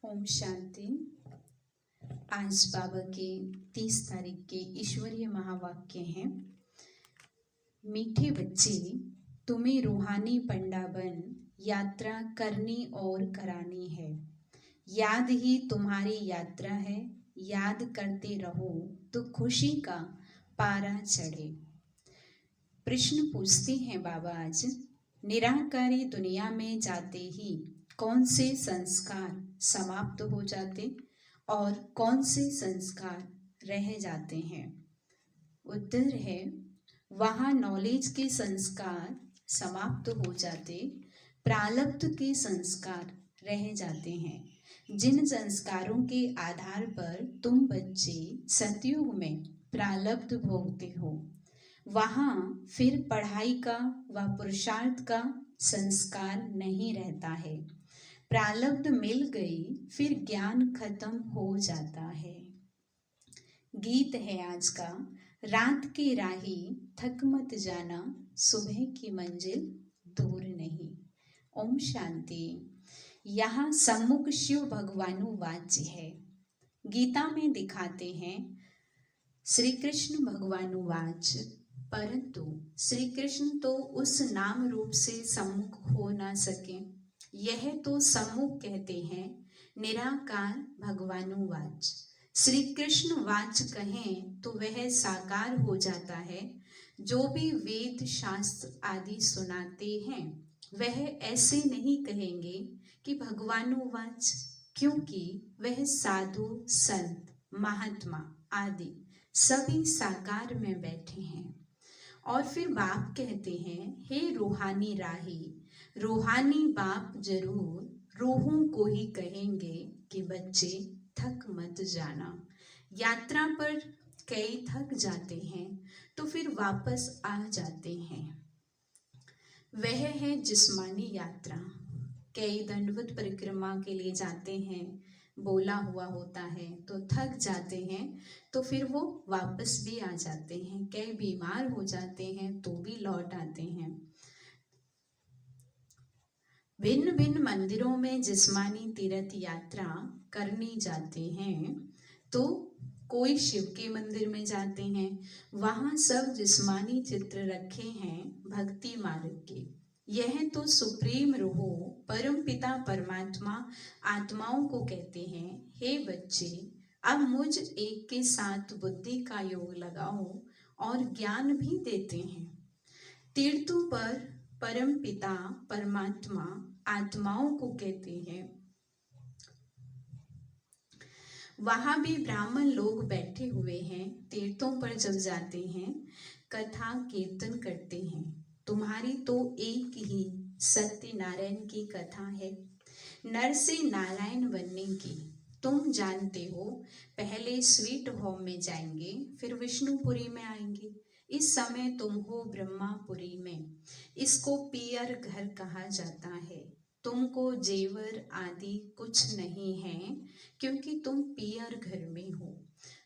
ओम शांति। आज बाबा के 30 तारीख के ईश्वरीय महावाक्य हैं। मीठे बच्चे, तुम्हें रूहानी पंडा बन यात्रा करनी और करानी है। याद ही तुम्हारी यात्रा है, याद करते रहो तो खुशी का पारा चढ़े। प्रश्न पूछते हैं बाबा आज, निराकारी दुनिया में जाते ही कौन से संस्कार समाप्त हो जाते और कौन से संस्कार रह जाते हैं? उत्तर है, वहाँ नॉलेज के संस्कार समाप्त हो जाते, प्रारब्ध के संस्कार रह जाते हैं। जिन संस्कारों के आधार पर तुम बच्चे सतयुग में प्रारब्ध भोगते हो, वहाँ फिर पढ़ाई का व पुरुषार्थ का संस्कार नहीं रहता है। प्रारब्ध मिल गई, फिर ज्ञान खत्म हो जाता है। गीत है आज का, रात की राही थक मत जाना, सुबह की मंजिल दूर नहीं। ओम शांति। यहाँ सम्मुख शिव भगवानु वाच्य है। गीता में दिखाते हैं श्री कृष्ण भगवानु वाच्य, परंतु श्री कृष्ण तो उस नाम रूप से सम्मुख हो ना सके। यह तो सम्मुख कहते हैं निराकार भगवानु वाच। श्री कृष्ण वाच कहें तो वह साकार हो जाता है। जो भी वेद शास्त्र आदि सुनाते हैं वह ऐसे नहीं कहेंगे कि भगवानु वाच, क्योंकि वह साधु संत महात्मा आदि सभी साकार में बैठे हैं। और फिर बाप कहते हैं, हे रूहानी राही, रूहानी बाप जरूर रूहों को ही कहेंगे कि बच्चे थक मत जाना। यात्रा पर कई थक जाते हैं तो फिर वापस आ जाते हैं। वह है जिस्मानी यात्रा। कई दंडवत परिक्रमा के लिए जाते हैं, बोला हुआ होता है तो थक जाते हैं तो फिर वो वापस भी आ जाते हैं। कई बीमार हो जाते हैं तो भी लौट आते हैं। भिन्न भिन्न मंदिरों में जिस्मानी तीर्थ यात्रा करनी जाते हैं तो कोई शिव के मंदिर में जाते हैं, वहां सब जिस्मानी चित्र रखे हैं भक्ति मार्ग के। यह तो सुप्रीम रूह परम पिता परमात्मा आत्माओं को कहते हैं, हे बच्चे, अब मुझ एक के साथ बुद्धि का योग लगाओ, और ज्ञान भी देते हैं। तीर्थों पर परम पिता परमात्मा आत्माओं को कहते हैं, वहां भी ब्राह्मण लोग बैठे हुए हैं। तीर्थों पर जब जाते हैं कथा कीर्तन करते हैं। तुम्हारी तो एक ही सत्यनारायण की कथा है, नर से नारायण बनने की। तुम जानते हो, पहले स्वीट होम में जाएंगे, फिर विष्णुपुरी में आएंगे। इस समय तुम हो ब्रह्मापुरी में। इसको पियर घर कहा जाता है। तुमको जेवर आदि कुछ नहीं है, क्योंकि तुम पियर घर में हो।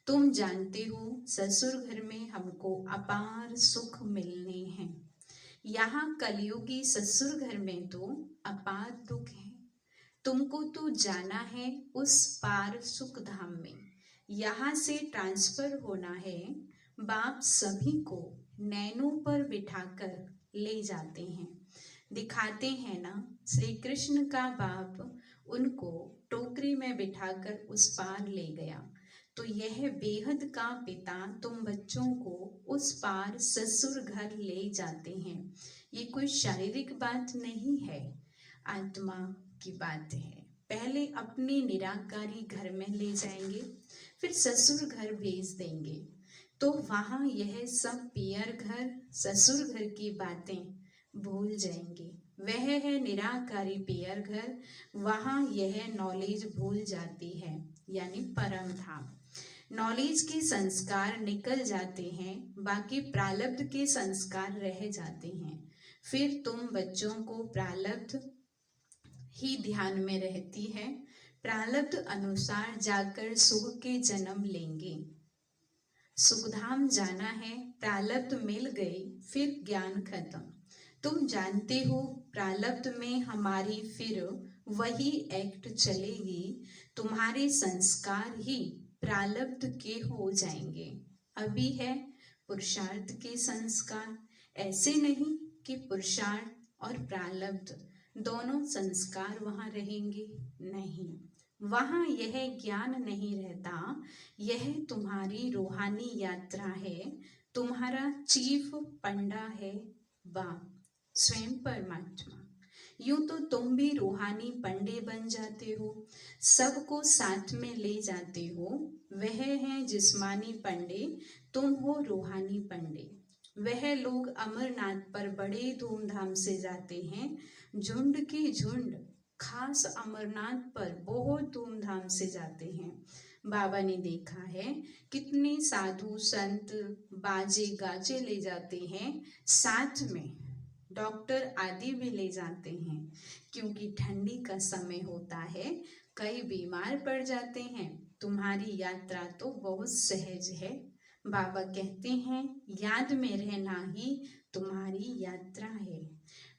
तुम जानते हो ससुर घर में हमको अपार सुख मिलने हैं। यहाँ कलयुगी ससुर घर में तो अपार दुख है। तुमको तो जाना है उस पार सुख धाम में। यहाँ से ट्रांसफर होना है। बाप सभी को नैनों पर बिठाकर ले जाते हैं। दिखाते हैं ना, श्री कृष्ण का बाप उनको टोकरी में बिठाकर उस पार ले गया। तो यह बेहद का पिता तुम बच्चों को उस पार ससुर घर ले जाते हैं। ये कोई शारीरिक बात नहीं है, आत्मा की बात है। पहले अपने निराकारी घर में ले जाएंगे, फिर ससुर घर भेज देंगे। तो वहां यह सब पियर घर ससुर घर की बातें भूल जाएंगे। वह है निराकारी पियर घर, वहां यह नॉलेज भूल जाती है, यानी परम धाम। नॉलेज के संस्कार निकल जाते हैं, बाकी प्रारब्ध के संस्कार रह जाते हैं। फिर तुम बच्चों को प्रारब्ध ही ध्यान में रहती है। प्रारब्ध अनुसार जाकर सुख के जन्म लेंगे। सुखधाम जाना है, प्रारब्ध मिल गई, फिर ज्ञान खत्म। तुम जानते हो प्रारब्ध में हमारी फिर वही एक्ट चलेगी, तुम्हारे संस्कार ही प्रारब्ध के हो जाएंगे। अभी है पुरुषार्थ के संस्कार, ऐसे नहीं कि पुरुषार्थ और प्रारब्ध दोनों संस्कार वहां रहेंगे, नहीं, वहां यह ज्ञान नहीं रहता। यह तुम्हारी रूहानी यात्रा है, तुम्हारा चीफ पंडा है बाप, स्वयं परमात्मा। यूं तो तुम भी रूहानी पंडे बन जाते हो, सबको साथ में ले जाते हो। वह है जिस्मानी पंडे, तुम हो रूहानी पंडे। वह लोग अमरनाथ पर बड़े धूमधाम से जाते हैं, झुंड के झुंड खास अमरनाथ पर बहुत धूमधाम से जाते हैं। बाबा ने देखा है कितने साधु संत बाजे गाजे ले जाते हैं, साथ में डॉक्टर आदि भी ले जाते हैं, क्योंकि ठंडी का समय होता है, कई बीमार पड़ जाते हैं। तुम्हारी यात्रा तो बहुत सहज है। बाबा कहते हैं याद में रहना ही तुम्हारी यात्रा है,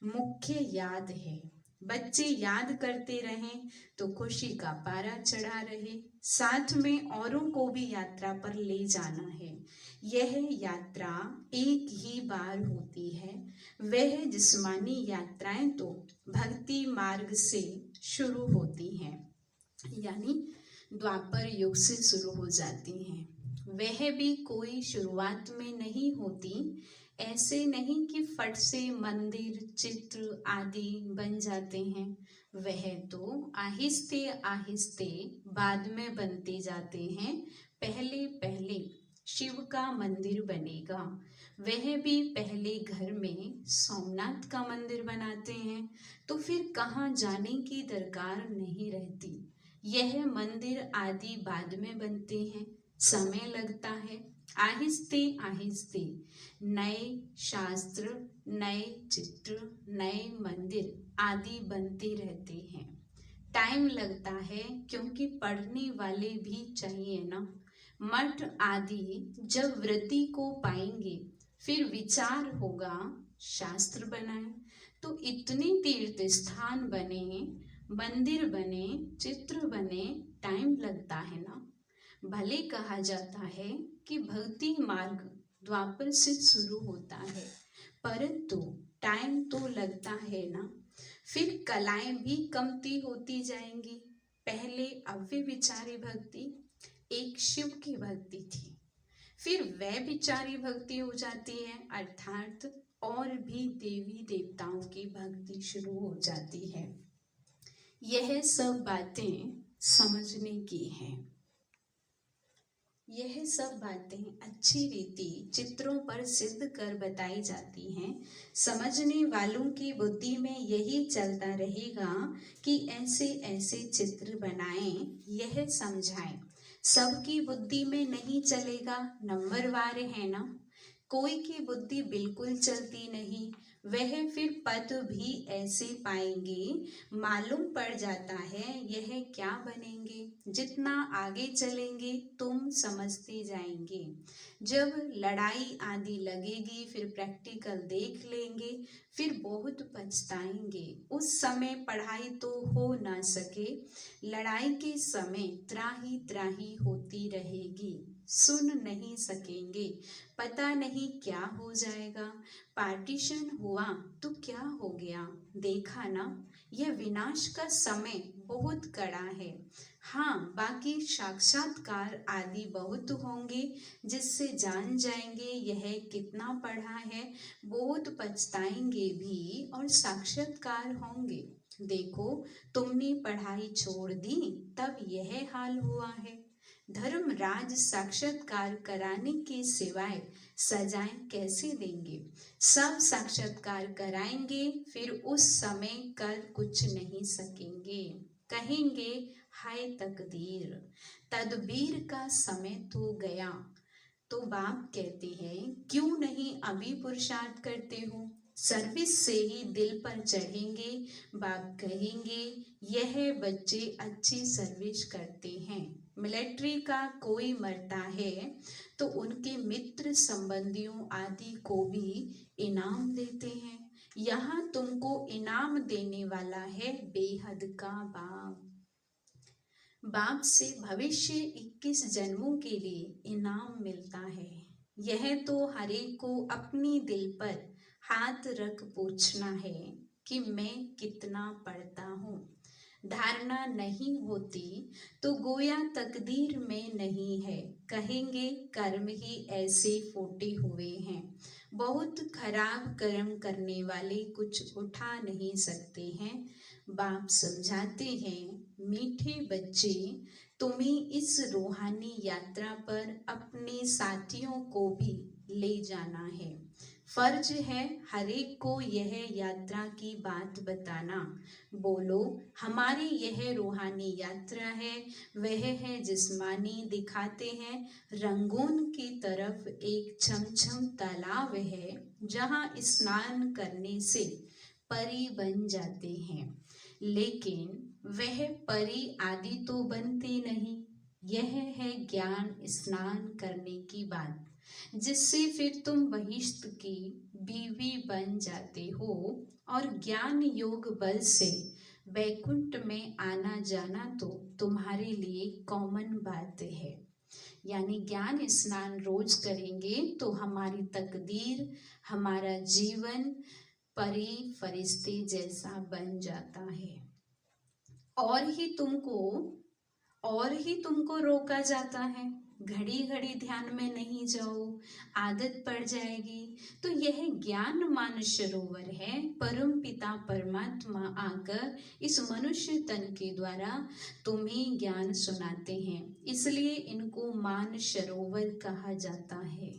मुख्य याद है। बच्चे याद करते रहें तो खुशी का पारा चढ़ा रहे, साथ में औरों को भी यात्रा पर ले जाना है। यह यात्रा एक ही बार होती है। वह जिस्मानी यात्राएं तो भक्ति मार्ग से शुरू होती हैं, यानी द्वापर युग से शुरू हो जाती हैं। वह भी कोई शुरुआत में नहीं होती। ऐसे नहीं कि फट से मंदिर चित्र आदि बन जाते हैं, वह तो आहिस्ते आहिस्ते बाद में बनते जाते हैं। पहले पहले शिव का मंदिर बनेगा, वह भी पहले घर में सोमनाथ का मंदिर बनाते हैं, तो फिर कहाँ जाने की दरकार नहीं रहती। यह मंदिर आदि बाद में बनते हैं, समय लगता है। आहिस्ते आहिस्ते नए शास्त्र, नए चित्र, नए मंदिर आदि बनते रहते हैं। टाइम लगता है, क्योंकि पढ़ने वाले भी चाहिए ना। मठ आदि जब वृत्ति को पाएंगे, फिर विचार होगा शास्त्र बनाए, तो इतने तीर्थ स्थान बने, मंदिर बने, चित्र बने, टाइम लगता है ना। भले कहा जाता है कि भक्ति मार्ग द्वापर से शुरू होता है, परंतु टाइम तो लगता है ना। फिर कलाएं भी कमती होती जाएंगी। पहले अव्यभिचारी भक्ति, एक शिव की भक्ति थी, फिर वह विचारी भक्ति हो जाती है, अर्थात और भी देवी देवताओं की भक्ति शुरू हो जाती है। यह सब बातें समझने की हैं। यह सब बातें अच्छी रीति चित्रों पर सिद्ध कर बताई जाती हैं। समझने वालों की बुद्धि में यही चलता रहेगा कि ऐसे ऐसे चित्र बनाएं, यह समझाएं। सबकी बुद्धि में नहीं चलेगा, नंबरवार है ना। कोई की बुद्धि बिल्कुल चलती नहीं, वह फिर पद भी ऐसे पाएंगे, मालूम पड़ जाता है यह क्या बनेंगे। जितना आगे चलेंगे तुम समझते जाएंगे। जब लड़ाई आदि लगेगी, फिर प्रैक्टिकल देख लेंगे, फिर बहुत पछताएंगे। उस समय पढ़ाई तो हो ना सके, लड़ाई के समय त्राही त्राही होती रहेगी, सुन नहीं सकेंगे, पता नहीं क्या हो जाएगा। पार्टीशन हुआ तो क्या हो गया, देखा ना। यह विनाश का समय बहुत कड़ा है। हाँ, बाकी साक्षात्कार आदि बहुत होंगे, जिससे जान जाएंगे यह कितना पढ़ा है। बहुत पछताएंगे भी और साक्षात्कार होंगे। देखो, तुमने पढ़ाई छोड़ दी, तब यह हाल हुआ है। धर्मराज साक्षात्कार कराने के सिवाय सजाएं कैसे देंगे। सब साक्षात्कार कराएंगे, फिर उस समय कर कुछ नहीं सकेंगे, कहेंगे हाय तकदीर, तदबीर का समय तो गया। तो बाप कहते हैं क्यों नहीं अभी पुरुषार्थ करते हो, सर्विस से ही दिल पर चढ़ेंगे। बाप कहेंगे यह बच्चे अच्छी सर्विस करते हैं। मिलिट्री का कोई मरता है तो उनके मित्र संबंधियों आदि को भी इनाम देते हैं। यहाँ तुमको इनाम देने वाला है बेहद का बाप। बाप से भविष्य 21 जन्मों के लिए इनाम मिलता है। यह तो हर एक को अपनी दिल पर हाथ रख पूछना है कि मैं कितना पढ़ता हूँ। धारणा नहीं होती तो गोया तकदीर में नहीं है, कहेंगे कर्म ही ऐसे फूटे हुए हैं। बहुत खराब कर्म करने वाले कुछ उठा नहीं सकते हैं। बाप समझाते हैं, मीठे बच्चे, तुम्हें इस रूहानी यात्रा पर अपने साथियों को भी ले जाना है। फर्ज है हर एक को यह यात्रा की बात बताना। बोलो, हमारी यह रूहानी यात्रा है, वह है जिस्मानी। दिखाते हैं रंगून की तरफ एक छमछम तालाब है, जहाँ स्नान करने से परी बन जाते हैं। लेकिन वह परी आदि तो बनते नहीं। यह है ज्ञान स्नान करने की बात, जिससे फिर तुम बहिष्ठ की बीवी बन जाते हो और ज्ञान योग बल से वैकुंठ में आना जाना तो तुम्हारे लिए कॉमन बात है। यानी ज्ञान स्नान रोज करेंगे तो हमारी तकदीर, हमारा जीवन परी फरिश्ते जैसा बन जाता है। और ही तुमको रोका जाता है, घड़ी घड़ी ध्यान में नहीं जाओ, आदत पड़ जाएगी। तो यह ज्ञान मानस सरोवर है। परम पिता परमात्मा आकर इस मनुष्य तन के द्वारा तुम्हें ज्ञान सुनाते हैं, इसलिए इनको मान सरोवर कहा जाता है।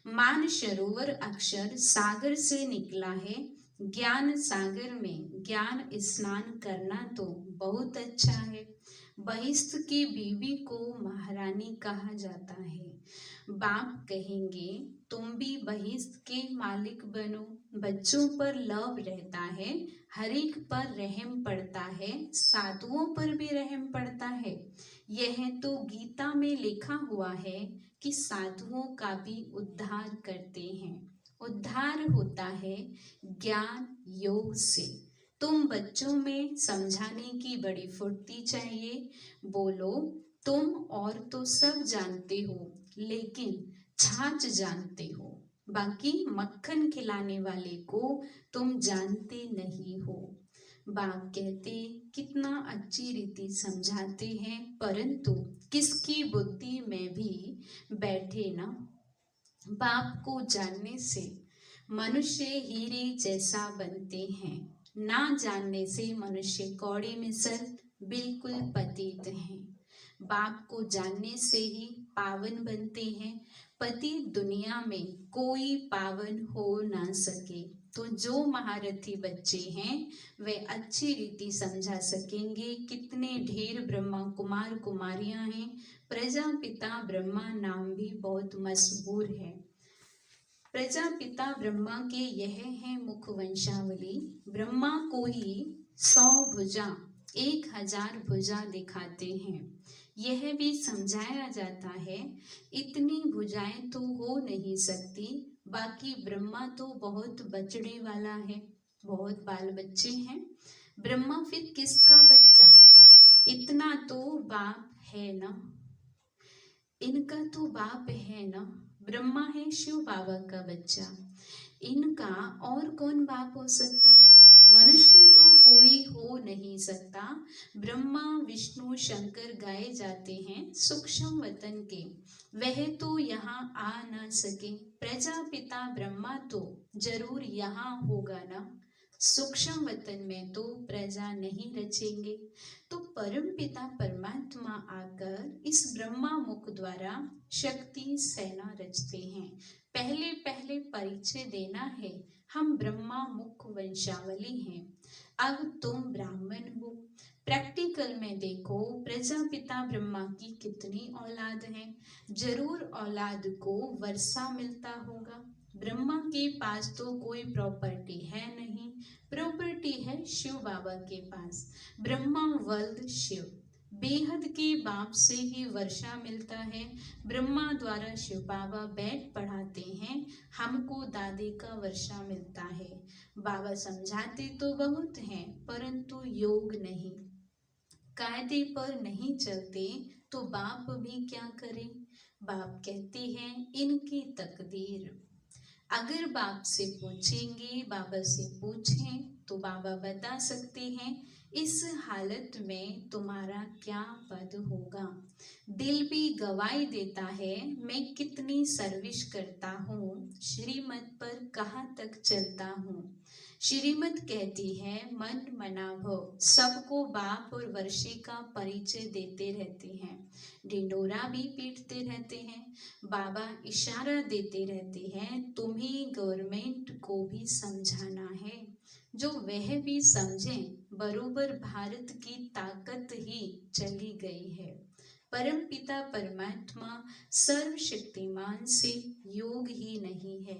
मान सरोवर अक्षर सागर से निकला है। ज्ञान सागर में ज्ञान स्नान करना तो बहुत अच्छा है। बहिष्ठ की बीवी को महारानी कहा जाता है। बाप कहेंगे, तुम भी बहिष्ठ के मालिक बनो। बच्चों पर लव रहता है, हर एक पर रहम पड़ता है, साधुओं पर भी रहम पड़ता है। यह तो गीता में लिखा हुआ है कि साधुओं का भी उद्धार करते हैं। उद्धार होता है ज्ञान योग से। तुम बच्चों में समझाने की बड़ी फुर्ती चाहिए। बोलो, तुम और तो सब जानते हो, लेकिन छाछ जानते हो, बाकी मक्खन खिलाने वाले को तुम जानते नहीं हो। बाप कहते, कितना अच्छी रीति समझाते हैं, परंतु किसकी बुद्धि में भी बैठे ना। बाप को जानने से मनुष्य हीरे जैसा बनते हैं, ना जानने से मनुष्य कौड़े में सर बिल्कुल पतित हैं। बाप को जानने से ही पावन बनते हैं। पति दुनिया में कोई पावन हो ना सके। तो जो महारथी बच्चे हैं वे अच्छी रीति समझा सकेंगे। कितने ढेर ब्रह्मा कुमार कुमारियां हैं। प्रजापिता ब्रह्मा नाम भी बहुत मशहूर है। प्रजापिता ब्रह्मा के यह है मुख वंशावली। ब्रह्मा को ही 100 भुजा 1000 भुजा दिखाते हैं। यह भी समझाया जाता है, इतनी भुजाएं तो हो नहीं सकती। बाकी ब्रह्मा तो बहुत बचड़े वाला है, बहुत बाल बच्चे हैं। ब्रह्मा फिर किसका बच्चा? इतना तो बाप है ना, इनका तो बाप है ना। ब्रह्मा है शिव बाबा का बच्चा, इनका और कौन बाप हो सकता? मनुष्य तो कोई हो नहीं सकता। ब्रह्मा विष्णु शंकर गाए जाते हैं सूक्ष्म वतन के, वह तो यहाँ आ ना सके। प्रजापिता ब्रह्मा तो जरूर यहाँ होगा ना। सूक्ष्म वतन में तो प्रजा नहीं रचेंगे। तो परम पिता परमात्मा आकर इस ब्रह्मा मुख द्वारा शक्ति सेना रचते हैं। पहले पहले परिचय देना है, हम ब्रह्मा मुख वंशावली हैं। अब तुम ब्राह्मण हो। प्रैक्टिकल में देखो, प्रजापिता ब्रह्मा की कितनी औलाद है। जरूर औलाद को वर्षा मिलता होगा। ब्रह्मा के पास तो कोई प्रॉपर्टी है नहीं, प्रॉपर्टी है शिव बाबा के पास। ब्रह्मा वल्द शिव, बेहद के बाप से ही वर्षा मिलता है। ब्रह्मा द्वारा शिव बाबा बैठ पढ़ाते हैं, हमको दादे का वर्षा मिलता है। बाबा समझाते तो बहुत हैं, परंतु योग नहीं, कायदे पर नहीं चलते, तो बाप भी क्या करें। बाप कहते हैं इनकी तकदीर। अगर बाप से पूछेंगे, बाबा से पूछें, तो बाबा बता सकते हैं इस हालत में तुम्हारा क्या पद होगा। दिल भी गवाही देता है, मैं कितनी सर्विस करता हूँ, श्रीमत पर कहाँ तक चलता हूँ। श्रीमत कहती है मन मना भव, सबको बाप और वर्षे का परिचय देते रहते हैं, ढिंडोरा भी पीटते रहते हैं। बाबा इशारा देते रहते हैं तुम्हें गवर्नमेंट को भी समझाना है, जो वह भी समझे बरोबर भारत की ताकत ही चली गई है। परम पिता परमात्मा सर्वशक्तिमान से योग ही नहीं है।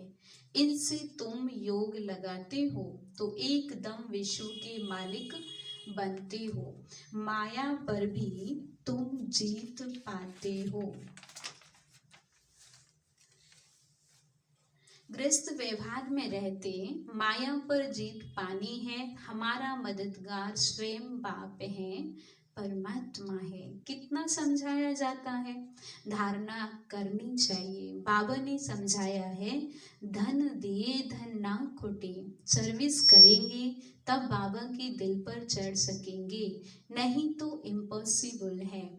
इनसे तुम योग लगाते हो तो एकदम विश्व के मालिक बनते हो, माया पर भी तुम जीत पाते हो। ग्रस्त व्यवहार में रहते माया पर जीत पानी है। हमारा मददगार स्वयं बाप है, परमात्मा है। कितना समझाया जाता है, धारणा करनी चाहिए। बाबा ने समझाया है धन दिए धन ना खुटे, सर्विस करेंगे तब बाबा की दिल पर चढ़ सकेंगे, नहीं तो इम्पॉसिबल है।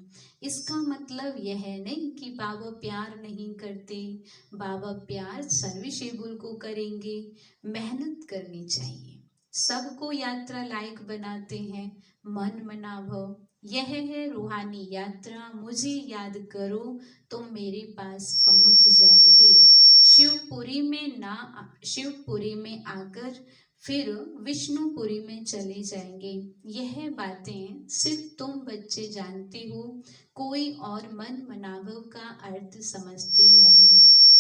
इसका मतलब यह नहीं कि बाबा प्यार नहीं करते, बाबा प्यार सर्विसेबल को करेंगे। मेहनत करनी चाहिए, सबको यात्रा लायक बनाते हैं। मन मनाभव, यह है रूहानी यात्रा। मुझे याद करो तुम मेरे पास पहुंच जाएंगे। शिवपुरी में आकर फिर विष्णुपुरी में चले जाएंगे। यह बातें सिर्फ तुम बच्चे जानते हो, कोई और मन मनाभव का अर्थ समझते नहीं।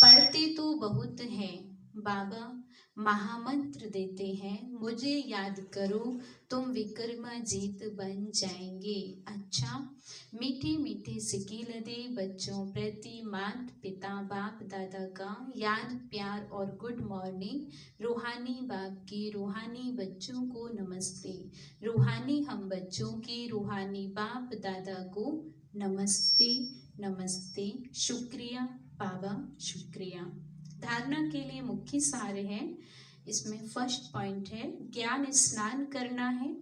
पढ़ते तो बहुत हैं, बाबा महामंत्र देते हैं मुझे याद करो तुम विक्रमाजीत बन जाएंगे। अच्छा, मीठे मीठे सिकील दे बच्चों प्रति माता पिता बाप दादा का याद प्यार और गुड मॉर्निंग। रूहानी बाप की रूहानी बच्चों को नमस्ते, रूहानी हम बच्चों की रूहानी बाप दादा को नमस्ते नमस्ते। शुक्रिया बाबा, शुक्रिया। धारणा के लिए मुख्य सार है, इसमें फर्स्ट पॉइंट है ज्ञान स्नान करना है,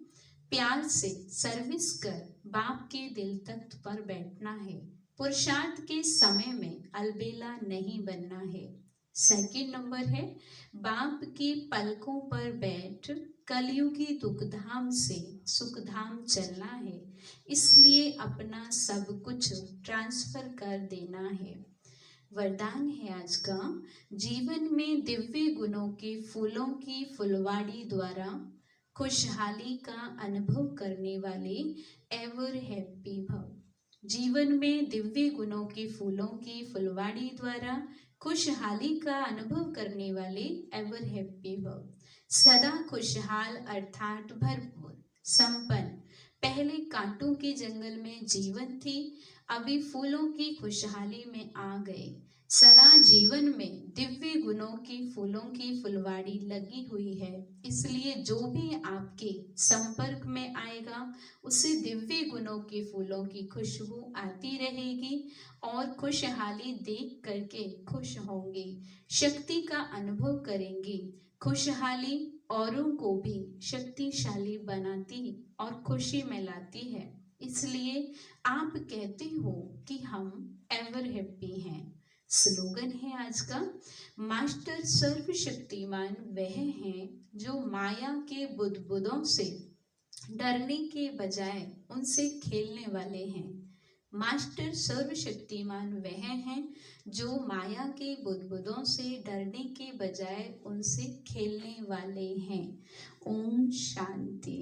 प्यार से सर्विस कर बाप के दिल तख्त पर बैठना है, पुरुषार्थ के समय में अलबेला नहीं बनना है। सेकंड नंबर है बाप की पलकों पर बैठ कलयुगी दुखधाम से सुखधाम चलना है, इसलिए अपना सब कुछ ट्रांसफर कर देना है। वरदान है आज का, जीवन में दिव्य गुणों के फूलों की फुलवाड़ी द्वारा खुशहाली का अनुभव करने वाले एवर हैप्पी भव। जीवन में दिव्य गुणों के फूलों की फुलवाड़ी द्वारा खुशहाली का अनुभव करने वाले एवर हैप्पी भव। सदा खुशहाल अर्थात भरपूर संपन्न। पहले कांटों के जंगल में जीवन थी, अभी फूलों की खुशहाली में आ गए। सदा जीवन में दिव्य गुणों की फूलों की फुलवाड़ी लगी हुई है, इसलिए जो भी आपके संपर्क में आएगा उसे दिव्य गुणों के फूलों की खुशबू आती रहेगी और खुशहाली देख करके खुश होंगे, शक्ति का अनुभव करेंगे। खुशहाली औरों को भी शक्तिशाली बनाती और खुशी में लाती है, इसलिए आप कहते हो कि हम एवर हैप्पी हैं। स्लोगन है आज का, मास्टर सर्वशक्तिमान वह हैं जो माया के बुदबुदों से डरने के बजाय उनसे खेलने वाले हैं। मास्टर सर्वशक्तिमान वह हैं जो माया के बुदबुदों से डरने के बजाय उनसे खेलने वाले हैं। ओम शांति।